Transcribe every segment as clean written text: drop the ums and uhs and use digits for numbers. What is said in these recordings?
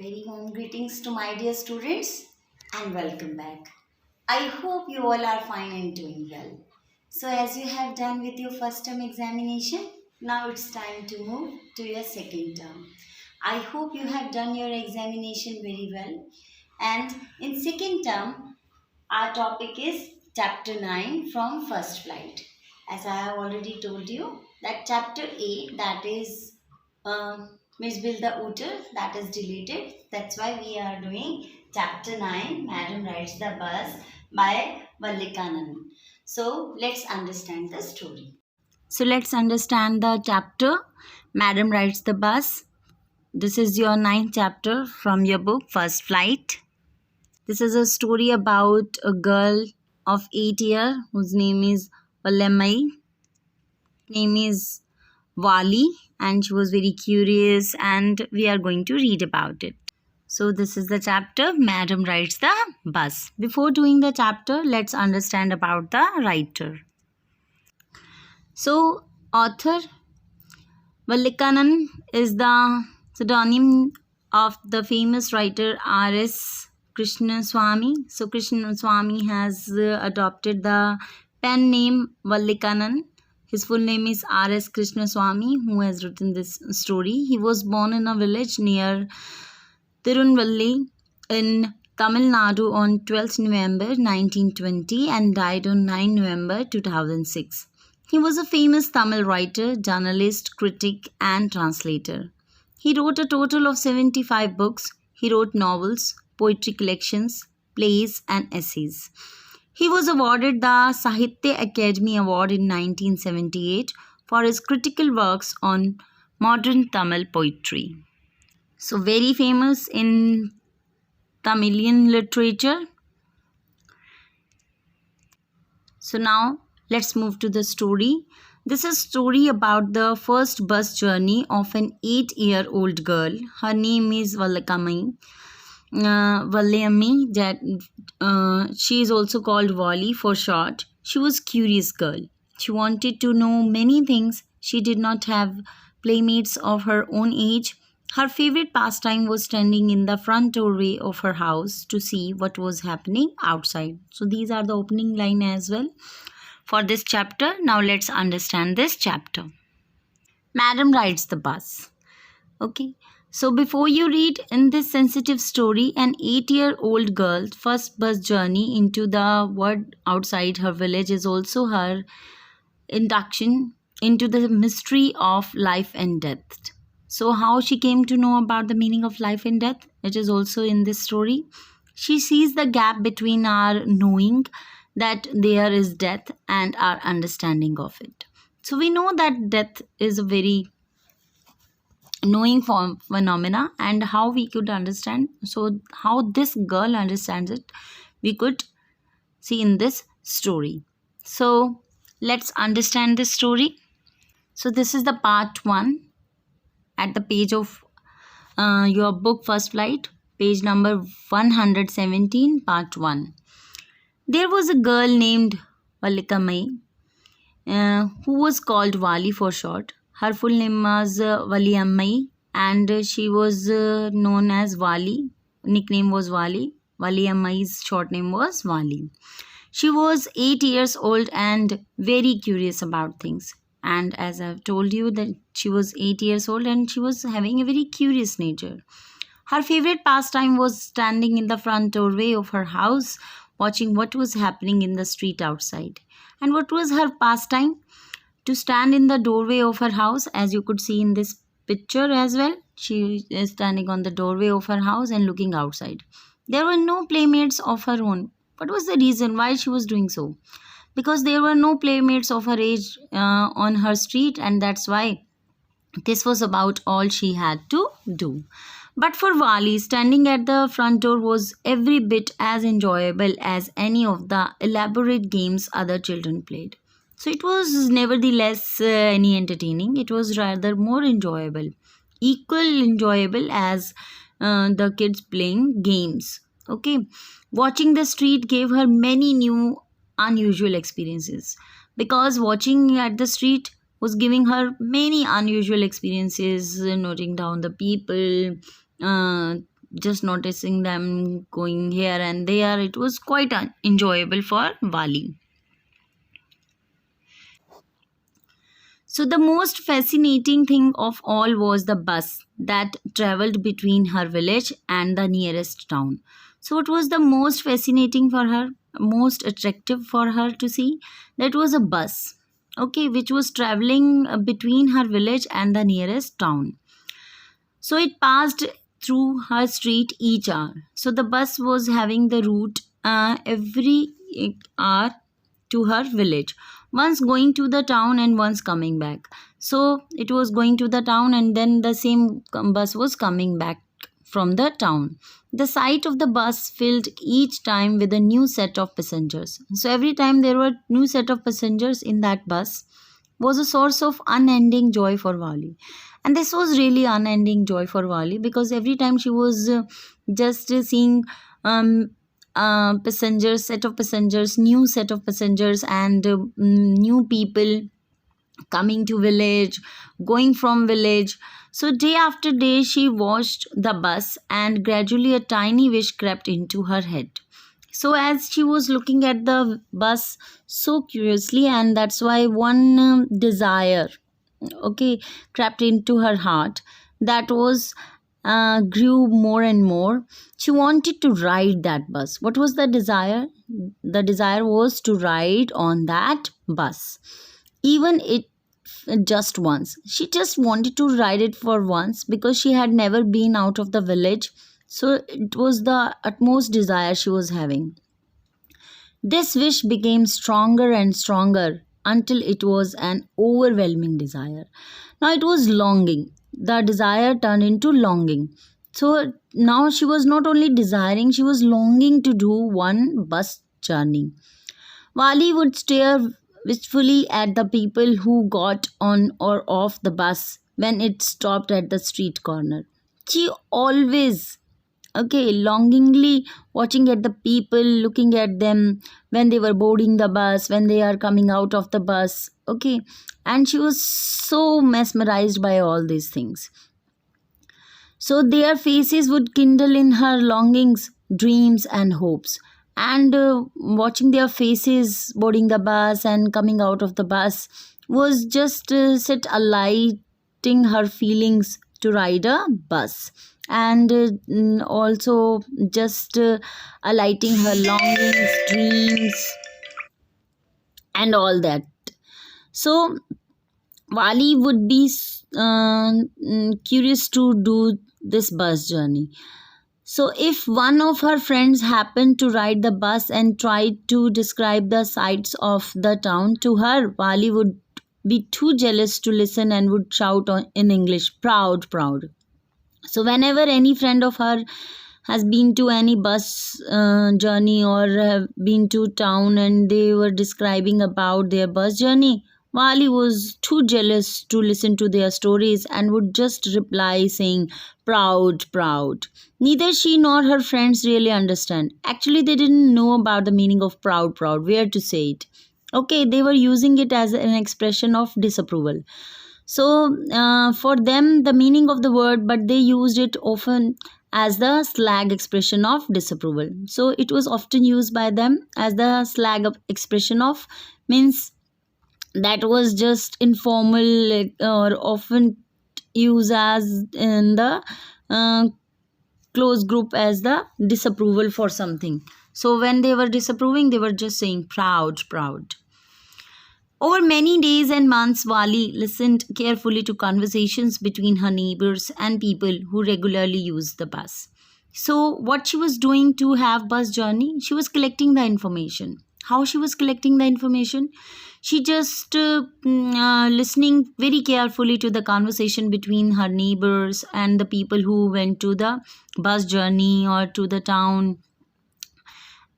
Very warm greetings to my dear students and welcome back. I hope you all are fine and doing well. So, as you have done with your first term examination, now it's time to move to your second term. I hope you have done your examination very well. And in second term, our topic is chapter 9 from first flight. As I have already told you, that chapter 8, that is Miss Bilda Uter, that is deleted. That's why we are doing chapter 9, Madam Rides the Bus by Vallikanand. So let's understand the story. So let's understand the chapter, Madam Rides the Bus. This is your ninth chapter from your book, First Flight. This is a story about a girl of 8 years whose name is Valemai. Name is Wali, and she was very curious, and we are going to read about it. So this is the chapter, Madam Rides the Bus. Before doing the chapter, let's understand about the writer. So author Vallikanand is the pseudonym of the famous writer R.S. Krishnaswamy. So Krishnaswamy has adopted the pen name Vallikanand. His full name is R.S. Krishnaswamy, who has written this story. He was born in a village near Tirunvalli in Tamil Nadu on 12th November 1920 and died on 9 November 2006. He was a famous Tamil writer, journalist, critic, and translator. He wrote a total of 75 books. He wrote novels, poetry collections, plays, and essays. He was awarded the Sahitya Akademi Award in 1978 for his critical works on modern Tamil poetry. So, very famous in Tamilian literature. So, now let's move to the story. This is a story about the first bus journey of an 8-year-old girl. Her name is Vallakamai. Valayami, that she is also called Wali for short. She was curious girl. She wanted to know many things. She did not have playmates of her own age. Her favorite pastime was standing in the front doorway of her house to see what was happening outside. So these are the opening line as well for this chapter. Now let's understand this chapter. Madam rides the bus. Okay. So before you read in this sensitive story, an 8-year-old girl's first bus journey into the world outside her village is also her induction into the mystery of life and death. So how she came to know about the meaning of life and death, it is also in this story. She sees the gap between our knowing that there is death and our understanding of it. So we know that death is a very knowing phenomena, and how we could understand, so how this girl understands it, we could see in this story. So let's understand this story. So this is the part 1 at the page of your book First Flight, page number 117, part 1. There was a girl named Vallikamai who was called Wali for short. Her full name was Valiammai, and she was known as Wali. Nickname was Wali. Valiammai's short name was Wali. She was 8 years old and very curious about things. And as I've told you that she was 8 years old and she was having a very curious nature. Her favorite pastime was standing in the front doorway of her house, watching what was happening in the street outside. And what was her pastime? To stand in the doorway of her house, as you could see in this picture as well. She is standing on the doorway of her house and looking outside. There were no playmates of her own. What was the reason why she was doing so? Because there were no playmates of her age on her street, and that's why this was about all she had to do. But for Wali, standing at the front door was every bit as enjoyable as any of the elaborate games other children played. So it was nevertheless any entertaining. It was rather more enjoyable, equal enjoyable as the kids playing games. Okay, watching the street gave her many new unusual experiences, because watching at the street was giving her many unusual experiences, noting down the people, just noticing them going here and there. It was quite enjoyable for Wali. So, the most fascinating thing of all was the bus that traveled between her village and the nearest town. So, what was the most fascinating for her, most attractive for her to see? That was a bus, okay, which was traveling between her village and the nearest town. So, it passed through her street each hour. So, the bus was having the route every hour to her village, once going to the town and once coming back. So it was going to the town and then the same bus was coming back from the town. The sight of the bus filled each time with a new set of passengers. So every time there were new set of passengers in that bus was a source of unending joy for Wali. And this was really unending joy for Wali because every time she was just seeing um, passengers, set of passengers, new set of passengers, and new people coming to village, going from village. So day after day she watched the bus and gradually a tiny wish crept into her head. So as she was looking at the bus so curiously, and that's why one desire, okay, crept into her heart, that was grew more and more. She wanted to ride that bus. What was the desire? The desire was to ride on that bus, even it just once. She just wanted to ride it for once because she had never been out of the village. So it was the utmost desire she was having. This wish became stronger and stronger until it was an overwhelming desire. Now it was longing. The desire turned into longing. So now she was not only desiring, she was longing to do one bus journey. Wali would stare wistfully at the people who got on or off the bus when it stopped at the street corner. She always, okay, longingly watching at the people, looking at them when they were boarding the bus, when they are coming out of the bus, okay. And she was so mesmerized by all these things. So their faces would kindle in her longings, dreams, and hopes. And watching their faces boarding the bus and coming out of the bus was just set alighting her feelings to ride a bus. And also just alighting her longings, dreams, and all that. So Wali would be curious to do this bus journey. So, if one of her friends happened to ride the bus and tried to describe the sights of the town to her, Wali would be too jealous to listen and would shout in English, proud, proud. So, whenever any friend of her has been to any bus journey or have been to town and they were describing about their bus journey, Wali was too jealous to listen to their stories and would just reply saying, proud, proud. Neither she nor her friends really understand. Actually, they didn't know about the meaning of proud, proud, where to say it. Okay, they were using it as an expression of disapproval. So, for them, the meaning of the word, but they used it often as the slag expression of disapproval. So, it was often used by them as the slag expression of, means that was just informal, like, or often used as in the uh, close group as the disapproval for something. So, when they were disapproving, they were just saying proud, proud. Over many days and months, Wali listened carefully to conversations between her neighbors and people who regularly used the bus. So, what she was doing to have bus journey, she was collecting the information. How she was collecting the information? She just listening very carefully to the conversation between her neighbors and the people who went to the bus journey or to the town,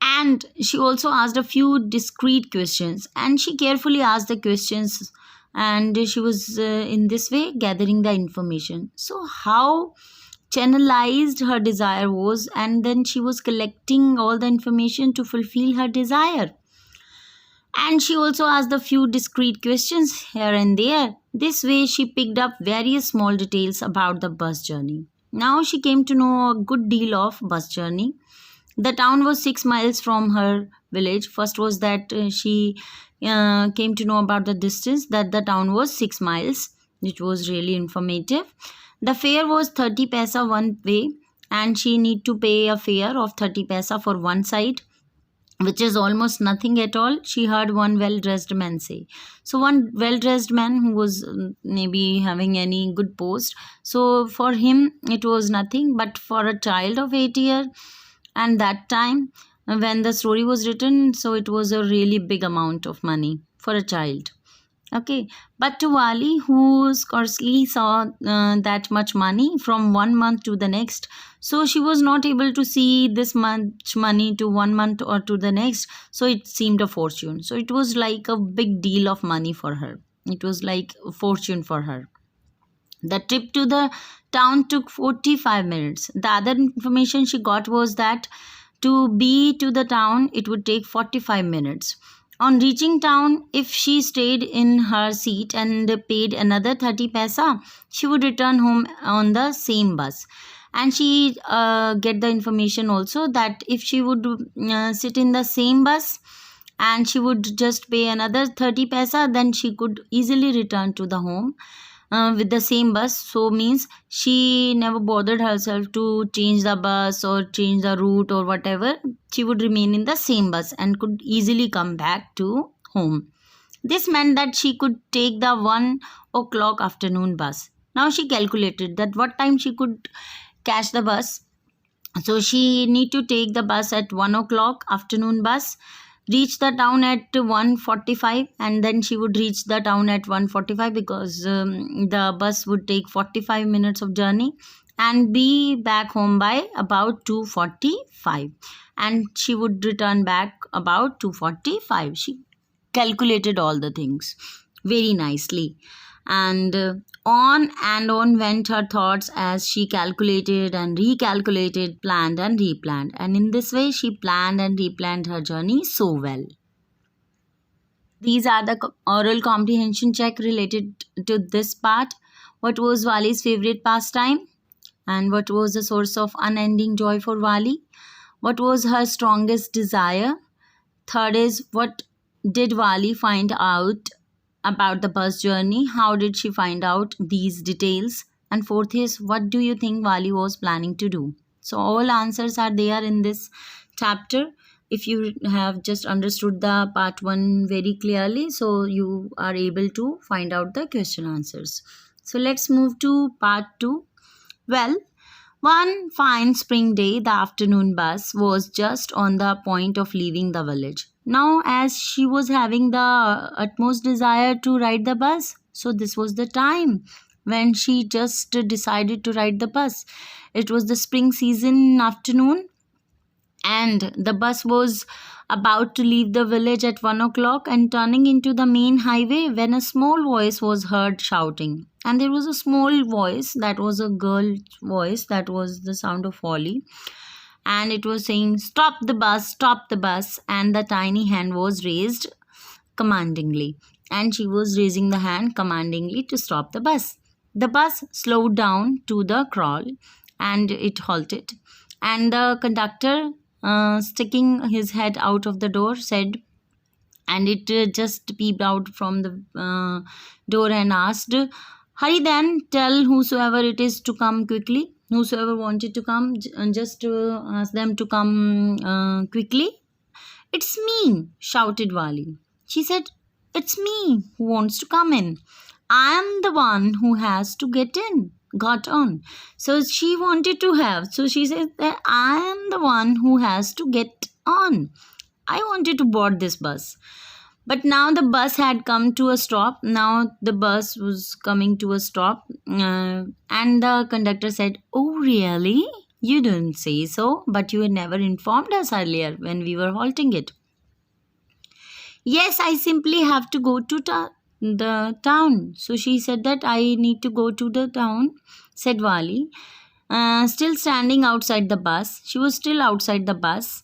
and she also asked a few discreet questions and she carefully asked the questions, and she was in this way gathering the information. So how channelized her desire was, and then she was collecting all the information to fulfill her desire. And she also asked a few discreet questions here and there. This way she picked up various small details about the bus journey. Now she came to know a good deal of bus journey. The town was 6 miles from her village. First was that she came to know about the distance, that the town was 6 miles, which was really informative. The fare was 30 paisa one way, and she need to pay a fare of 30 paisa for one side, which is almost nothing at all. She heard one well dressed man say. So, one well dressed man who was maybe having any good post. So, for him, it was nothing, but for a child of 8 years, and that time when the story was written, so it was a really big amount of money for a child. Okay, but to Wali, who scarcely saw that much money from one month to the next, so she was not able to see this much money to one month or to the next, so it seemed a fortune. So it was like a big deal of money for her. It was like a fortune for her. The trip to the town took 45 minutes. The other information she got was that to be to the town, it would take 45 minutes. On reaching town, if she stayed in her seat and paid another 30 paisa, she would return home on the same bus. And she get the information also that if she would sit in the same bus and she would just pay another 30 paisa, then she could easily return to the home with the same bus. So means she never bothered herself to change the bus or change the route or whatever. She would remain in the same bus and could easily come back to home. This meant that she could take the 1 o'clock afternoon bus. Now she calculated that what time she could catch the bus. So she need to take the bus at 1 o'clock afternoon bus, reach the town at 1:45, and then she would reach the town at 1:45 because the bus would take 45 minutes of journey, and be back home by about 2:45, and she would return back about 2:45. She calculated all the things very nicely, and on went her thoughts as she calculated and recalculated, planned and replanned, and in this way she planned and replanned her journey so well. These are the oral comprehension check related to this part. What was Wali's favorite pastime, and what was the source of unending joy for Wali? What was her strongest desire? Third is, what did Wali find out about the bus journey? How did she find out these details? And fourth is, what do you think Wali was planning to do? So all answers are there in this chapter. If you have just understood the part 1 very clearly, so you are able to find out the question answers. So let's move to part 2. Well, one fine spring day, the afternoon bus was just on the point of leaving the village. Now, as she was having the utmost desire to ride the bus, so this was the time when she just decided to ride the bus. It was the spring season afternoon, and the bus was about to leave the village at 1 o'clock and turning into the main highway when a small voice was heard shouting. And there was a small voice, that was a girl's voice, that was the sound of Wally. And it was saying, "Stop the bus, stop the bus." And the tiny hand was raised commandingly. And she was raising the hand commandingly to stop the bus. The bus slowed down to the crawl and it halted. And the conductor, sticking his head out of the door, said, and it just peeped out from the door and asked, "Hurry then, tell whosoever it is to come quickly." Whosoever wanted to come, just ask them to come quickly. "It's me," shouted Wali. She said, "It's me who wants to come in. I am the one who has to got on." So she wanted to have. So she said that I am the one who has to get on. I wanted to board this bus. But now the bus had come to a stop. Now the bus was coming to a stop. And the conductor said, "Oh, really? You didn't say so, but you had never informed us earlier when we were halting it." "Yes, I simply have to go to the town." So she said that I need to go to the town, said Wali. Still standing outside the bus. She was still outside the bus.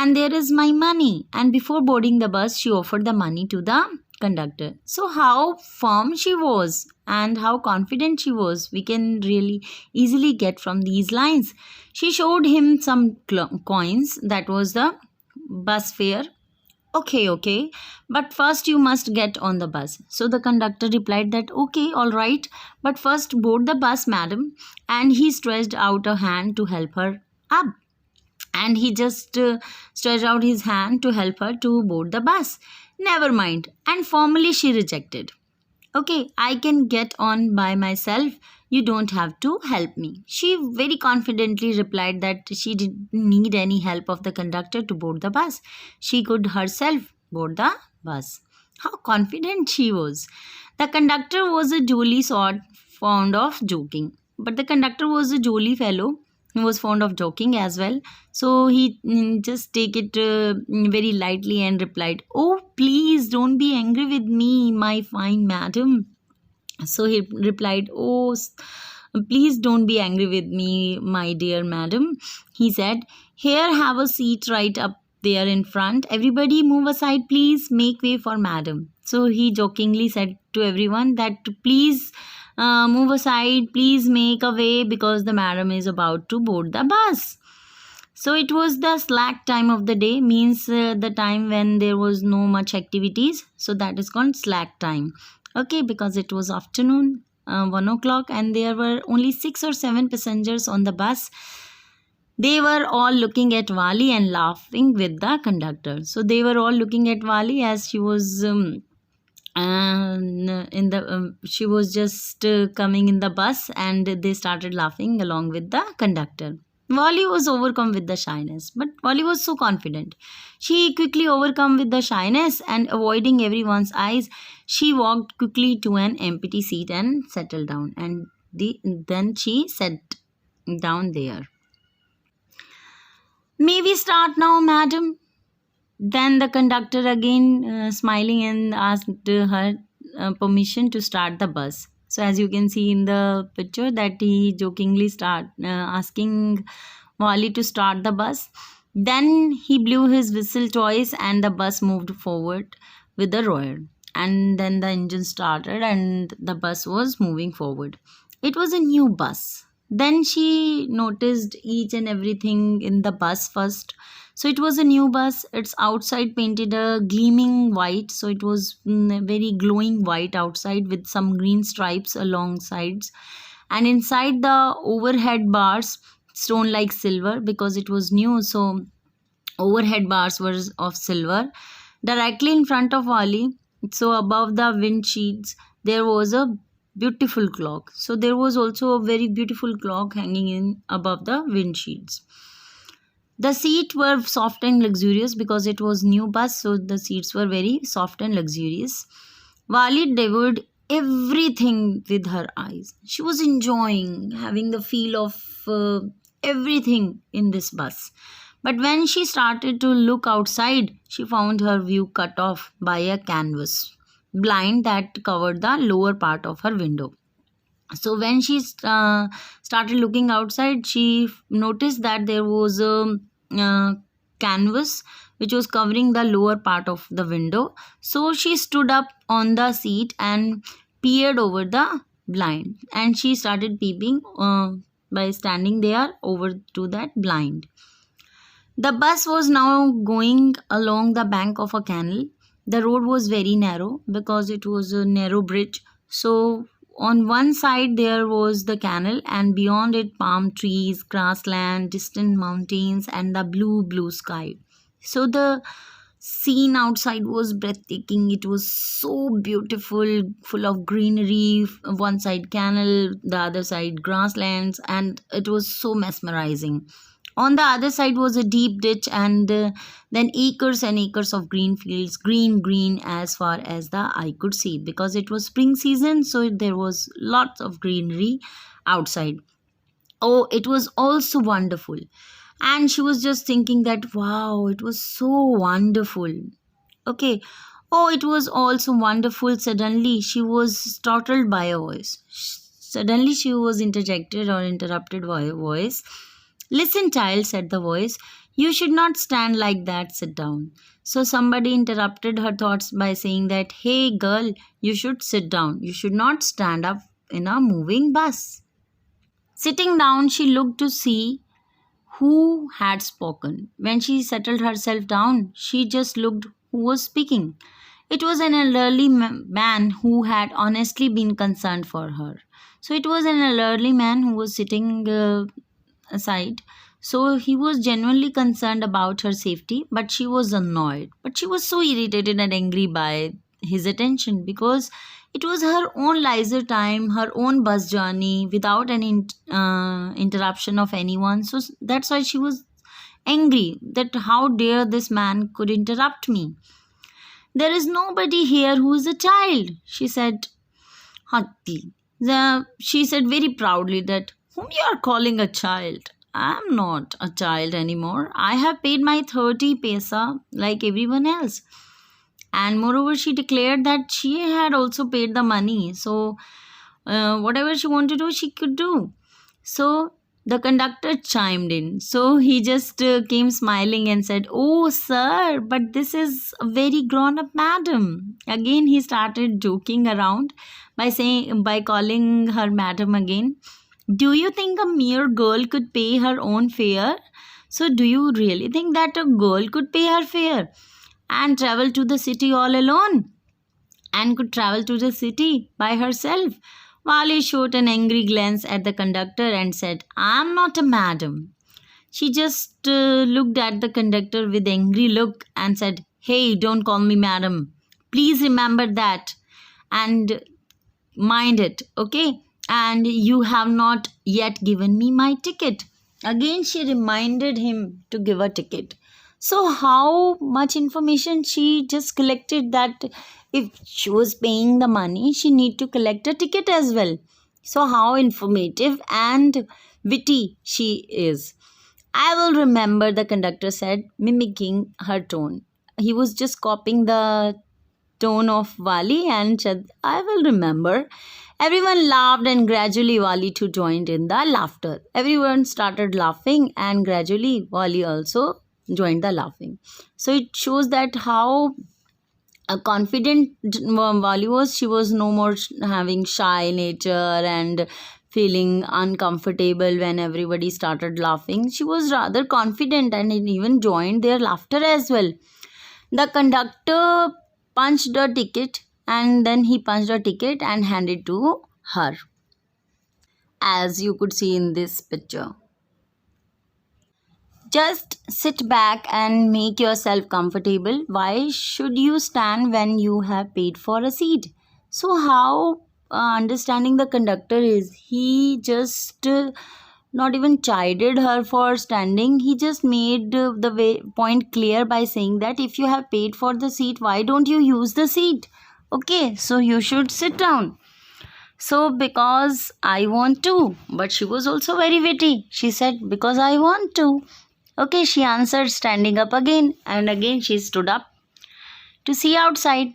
"And there is my money." And before boarding the bus, she offered the money to the conductor. So, how firm she was and how confident she was, we can really easily get from these lines. She showed him some coins, that was the bus fare. Okay, okay, but first you must get on the bus. So the conductor replied that, okay, all right, but first board the bus, madam. And he stretched out a hand to help her up. And he just stretched out his hand to help her to board the bus. Never mind. And formally she rejected. Okay, I can get on by myself. You don't have to help me. She very confidently replied that she didn't need any help of the conductor to board the bus. She could herself board the bus. How confident she was. The conductor was a jolly sort, fond of joking. But the conductor was a jolly fellow who was fond of joking as well. So he just take it very lightly and replied, "Oh, please don't be angry with me, my fine madam." So he replied, "Oh, please don't be angry with me, my dear madam." He said, "Here, have a seat right up there in front. Everybody move aside, please. Make way for madam." So he jokingly said to everyone that please move aside, please make a way because the madam is about to board the bus. So it was the slack time of the day, means the time when there was no much activities. So that is called slack time. Okay, because it was afternoon, 1 o'clock, and there were only 6 or 7 passengers on the bus. They were all looking at Vali and laughing with the conductor. So they were all looking at Vali as she was and in the she was just coming in the bus, and they started laughing along with the conductor. Wally was overcome with the shyness, but Wally was so confident. She quickly overcome with the shyness and avoiding everyone's eyes, she walked quickly to an empty seat and settled down. And then she sat down there. "May we start now, madam?" Then the conductor again smiling and asked her permission to start the bus. So as you can see in the picture that he jokingly start asking Wally to start the bus. Then he blew his whistle twice and the bus moved forward with a roar. And then the engine started and the bus was moving forward. It was a new bus. Then she noticed each and everything in the bus first. So it was a new bus. Its outside painted a gleaming white. So it was very glowing white outside with some green stripes along sides. And inside the overhead bars, stone like silver because it was new. So overhead bars were of silver. Directly in front of Ali, so above the windshields, there was a beautiful clock. So there was also a very beautiful clock hanging in above the windshields. The seats were soft and luxurious because it was new bus, so the seats were very soft and luxurious. Wali devoured everything with her eyes. She was enjoying having the feel of everything in this bus. But when she started to look outside, she found her view cut off by a canvas blind that covered the lower part of her window. So when she started looking outside, she noticed that there was a uh, canvas which was covering the lower part of the window. So she stood up on the seat and peered over the blind, and she started peeping by standing there over to that blind. The bus was now going along the bank of a canal. The road was very narrow because it was a narrow bridge. So, on one side there was the canal, and beyond it, palm trees, grassland, distant mountains, and the blue sky. So, the scene outside was breathtaking. It was so beautiful, full of greenery. One side canal, the other side grasslands, and it was so mesmerizing. On the other side was a deep ditch, and then acres and acres of green fields, green as far as the eye could see, because it was spring season, so there was lots of greenery outside. Oh, it was also wonderful. And she was just thinking that, wow, it was so wonderful. Okay. Oh, it was also wonderful. Suddenly, she was startled by a voice. Suddenly, she was interjected or interrupted by a voice. Listen, child, said the voice. You should not stand like that. Sit down. So somebody interrupted her thoughts by saying that, hey, girl, you should sit down. You should not stand up in a moving bus. Sitting down, she looked to see who had spoken. When she settled herself down, she just looked who was speaking. It was an elderly man who had honestly been concerned for her. So it was an elderly man who was sitting aside. So he was genuinely concerned about her safety, but she was annoyed. But she was so irritated and angry by his attention because it was her own leisure time, her own bus journey without any interruption of anyone. So that's why she was angry that how dare this man could interrupt me. There is nobody here who is a child, she said hotly. She said very proudly that whom you are calling a child. I am not a child anymore. I have paid my 30 paisa like everyone else. And moreover, she declared that she had also paid the money. So whatever she wanted to do, she could do. So the conductor chimed in. So he just came smiling and said, oh, sir, but this is a very grown up madam. Again, he started joking around by calling her madam again. Do you think a mere girl could pay her own fare? So, do you really think that a girl could pay her fare and travel to the city all alone? And could travel to the city by herself? Wali shot an angry glance at the conductor and said, I'm not a madam. She just looked at the conductor with angry look and said, hey, don't call me madam. Please remember that and mind it, okay? And you have not yet given me my ticket. Again, she reminded him to give a ticket. So, how much information she just collected that if she was paying the money, she need to collect a ticket as well. So, how informative and witty she is. I will remember, the conductor said, mimicking her tone. He was just copying the tone of Wali and said, I will remember. Everyone laughed and gradually Wali too joined in the laughter. Everyone started laughing and gradually Wali also joined the laughing. So it shows that how a confident Wali was. She was no more having shy nature and feeling uncomfortable when everybody started laughing. She was rather confident and even joined their laughter as well. The conductor punched a ticket and then he punched a ticket and handed to her, as you could see in this picture. Just sit back and make yourself comfortable. Why should you stand when you have paid for a seat? So how understanding the conductor is, he just not even chided her for standing. He just made the point clear by saying that if you have paid for the seat, why don't you use the seat? Okay, so you should sit down. So because I want to. But she was also very witty. She said, because I want to. Okay, she answered, standing up again, and again she stood up to see outside.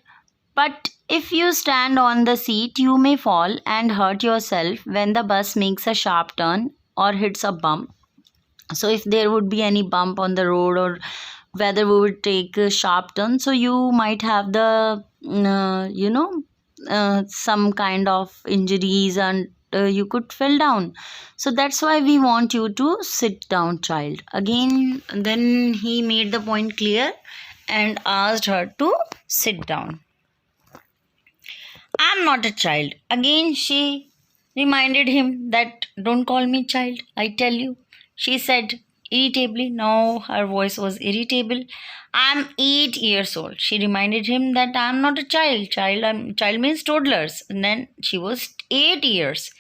But if you stand on the seat, you may fall and hurt yourself when the bus makes a sharp turn or hits a bump. So if there would be any bump on the road or whether we would take a sharp turn, so you might have the some kind of injuries and you could fall down. So that's why we want you to sit down, child. Again, then he made the point clear and asked her to sit down. I'm not a child. Again, she reminded him that don't call me child, I tell you. She said irritably. Now her voice was irritable. I'm 8 years old. She reminded him that I'm not a child. Child means toddlers. And then she was 8 years.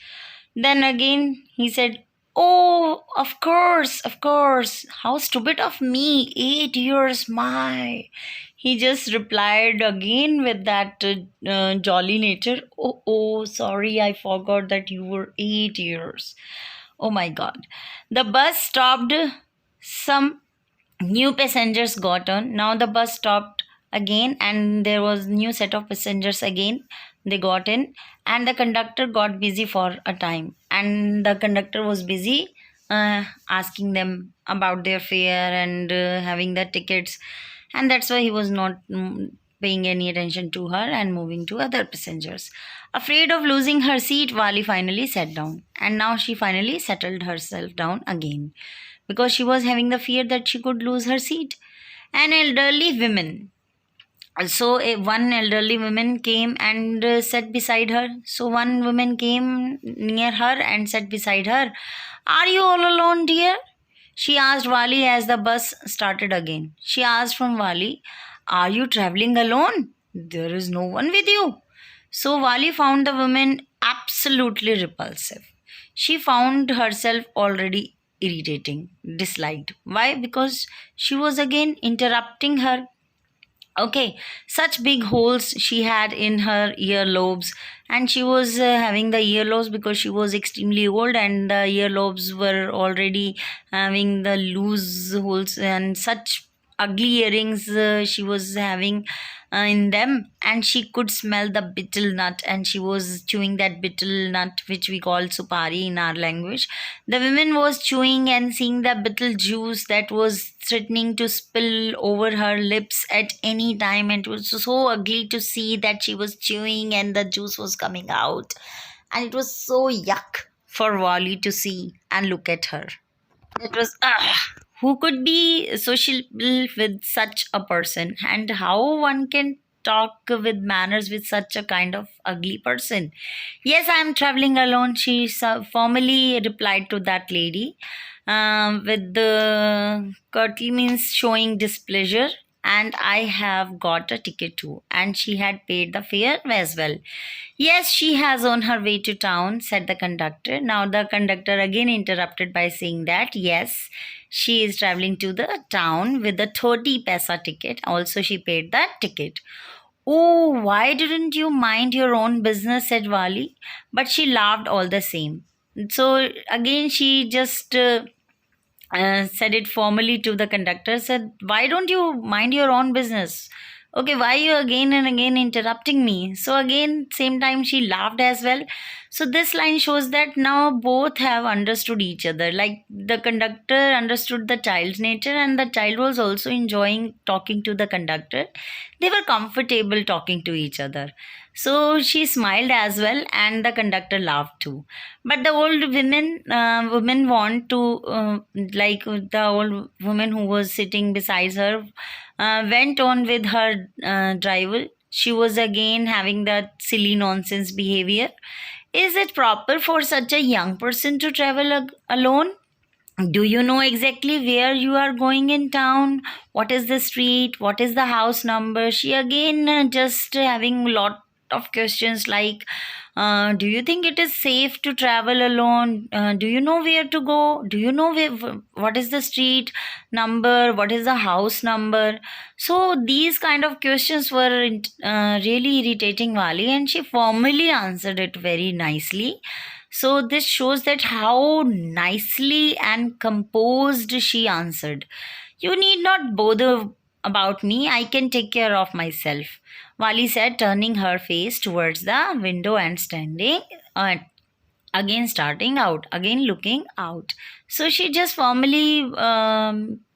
Then again he said, oh, of course, of course. How stupid of me. 8 years, my. He just replied again with that jolly nature. Oh, sorry, I forgot that you were 8 years. Oh my God. The bus stopped. Some new passengers got on. Now the bus stopped again and there was new set of passengers again. They got in and the conductor got busy for a time. And the conductor was busy asking them about their fare and having the tickets, and that's why he was not paying any attention to her and moving to other passengers. Afraid of losing her seat, Wali finally sat down, and now she finally settled herself down again because she was having the fear that she could lose her seat. An elderly woman, so one elderly woman came and sat beside her. So one woman came near her and sat beside her. Are you all alone, dear? She asked Wali as the bus started again. She asked from Wali, are you traveling alone? There is no one with you. So Wali found the woman absolutely repulsive. She found herself already irritating, disliked. Why? Because she was again interrupting her. Okay, such big holes she had in her earlobes, and she was having the earlobes because she was extremely old, and the earlobes were already having the loose holes, and such ugly earrings she was having in them, and she could smell the betel nut, and she was chewing that betel nut, which we call supari in our language. The woman was chewing and seeing the betel juice that was threatening to spill over her lips at any time, and it was so ugly to see that she was chewing and the juice was coming out, and it was so yuck for Wally to see and look at her. It was who could be sociable with such a person, and how one can talk with manners with such a kind of ugly person. Yes, I am traveling alone, she formally replied to that lady, with the curtly means showing displeasure. And I have got a ticket too. And she had paid the fare as well. Yes, she has on her way to town, said the conductor. Now the conductor again interrupted by saying that yes, she is traveling to the town with a 30 paisa ticket. Also, she paid that ticket. Oh, why didn't you mind your own business? Said Wali. But she laughed all the same. So again, she just said it formally to the conductor, said, why don't you mind your own business? Okay, why you again and again interrupting me? So again, same time she laughed as well. So this line shows that now both have understood each other. Like the conductor understood the child's nature, and the child was also enjoying talking to the conductor. They were comfortable talking to each other. So she smiled as well, and the conductor laughed too. But the old woman want to like the old woman who was sitting beside her went on with her driver. She was again having that silly nonsense behavior. Is it proper for such a young person to travel alone? Do you know exactly where you are going in town? What is the street? What is the house number? She again just having lot of questions like, do you think it is safe to travel alone? Do you know where to go? Do you know what is the street number? What is the house number? So these kind of questions were really irritating Wali, and she formally answered it very nicely. So this shows that how nicely and composed she answered. You need not bother about me. I can take care of myself. Wali said, turning her face towards the window and standing, again starting out, again looking out. So she just formally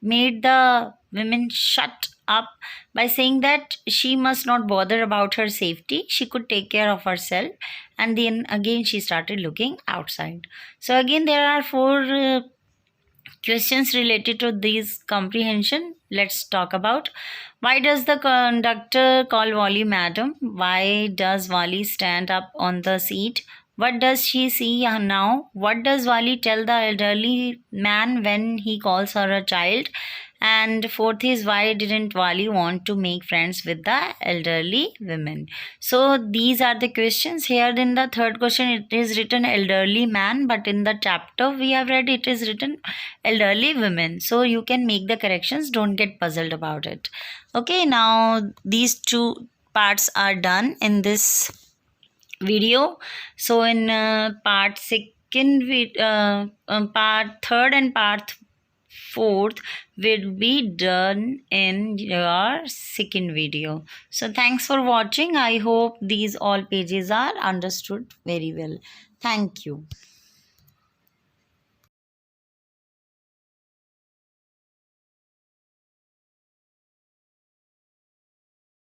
made the women shut up by saying that she must not bother about her safety. She could take care of herself. And then again she started looking outside. So again there are four questions related to these comprehension. Let's talk about, why does the conductor call Wally madam? Why does Wally stand up on the seat? What does she see now? What does Wally tell the elderly man when he calls her a child? And fourth is, why didn't Wali want to make friends with the elderly women? So these are the questions. Here in the third question, it is written elderly man, but in the chapter we have read, it is written elderly women. So you can make the corrections. Don't get puzzled about it. Okay, now these two parts are done in this video. So in part part third and part fourth will be done in your second video. So thanks for watching. I hope these all pages are understood very well. Thank you.